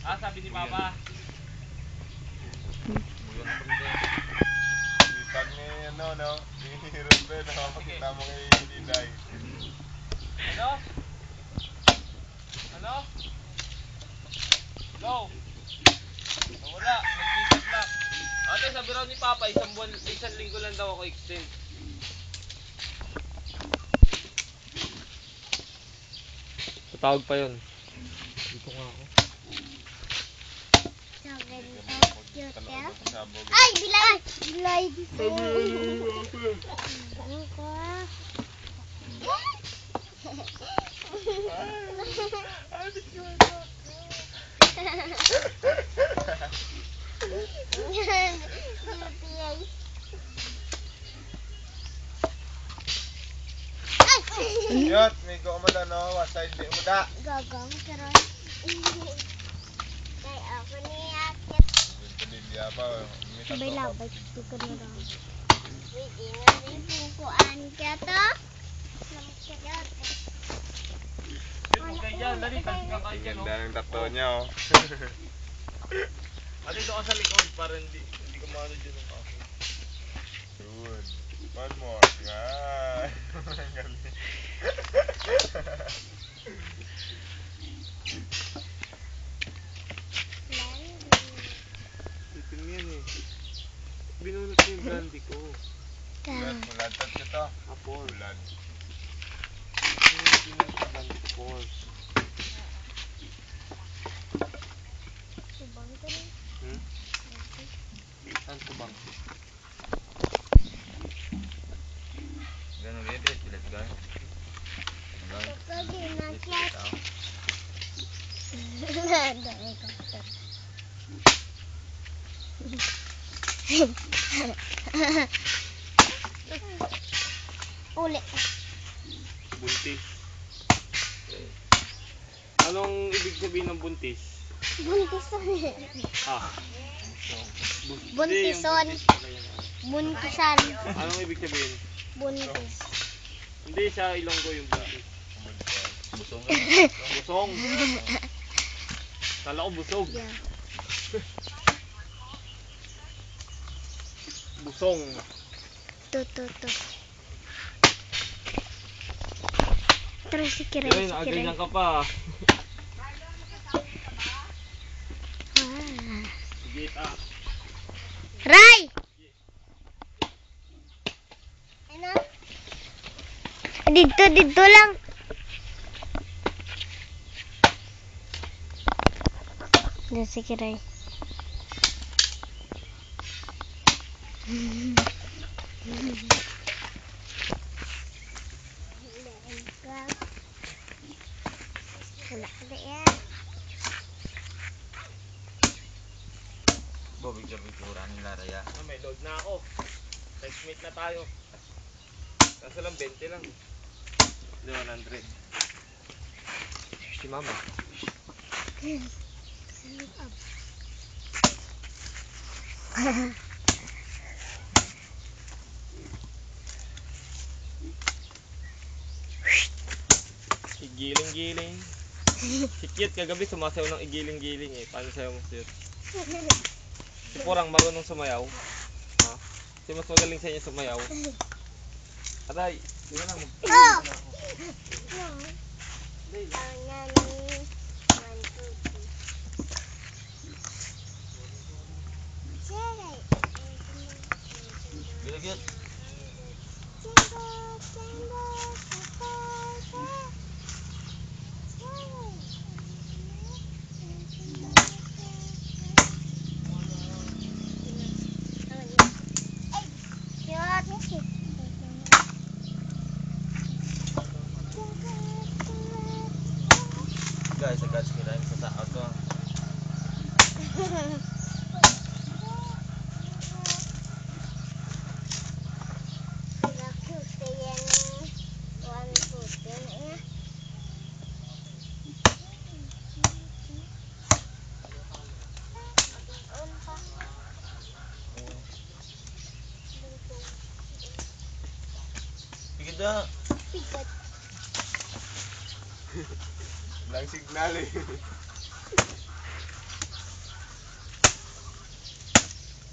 Ah, sabi ni Papa. Pag ni ano, no? Ni Ruben, nakapakita mo kay Diday. Ano? Ano? Go! Nawala, nag-isip lang. Ate, sabi raw ni Papa, isang linggo lang daw ako extend. Tatawag pa yun. Dito nga ako. Ay, bilay! Bilay dito. Yot, may go mo lang, no? Wasay, di mo da. Gagang, karon. Kay ako ni Akit. Pagdilya pa. Sabay labay, gusto ko na lang. Pwede na rin pukuan ka to. Okay, dyan, dali, kasi kakain ka, no? Ganda ng tato niya, oh. Ate, doon ka sa likod para hindi ka maano dyan ng kaso. Yun. One more. Yan. Ang galing. Itim yan eh. Binunot ko yung brandy ko. Mulatad ka to. Apol. Mulad. Binunot yung brandy ko, Paul. Subang ka rin. Saan subang? Ganun bebe, pilat ka. Pagkagi na siya. Dami ko. Uli. Buntis. Anong ibig sabihin ng buntis? Buntison. Ah. Buntison. Buntisan. Anong ibig sabihin? Buntis. Hindi siya Ilonggo yung buntis. Busong Busong. Kala ko busog. Yeah. Busong. To. Tara si Kiray, Kaya si Kiray. nakaganyan ka pa. Sige, ta. Ray! Ano? Dito lang. Dito si Kiray. Wala ka na yan. Bobig-bigura ng laraya. May load na ako. Text mate na tayo. Kaso lang 20 lang. Hindi 100. Si mama. Igiling-giling. Si Cute kagabi sumasayaw ng igiling-giling eh. Paano sayaw mo, Cute? Si Porang marunong sumayaw. Ha? Si mas magaling sa inyo sumayaw. Aray, di ba lang Oh! Bilagyan. Guys, agad kirain sa tao to. Pigit na. Lang signal eh.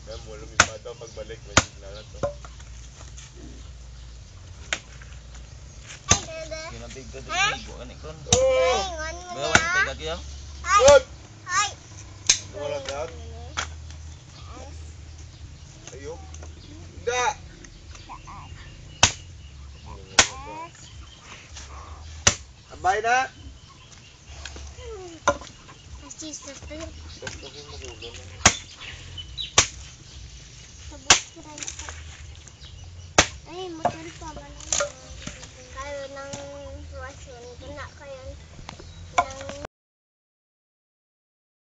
Kaya mo, lumipad daw pagbalik, may sigla na to. Ay, dada. Kinabig ka din. Bukan ikon. Oh! Ingon mo Bayawan na. kay kagiyang. Good! Ay. Wala ka? Ayok. Hindi! Abay na! Kasi sa to. Basta rin magulo na. Sabot ka rin. Ay, motor pa man.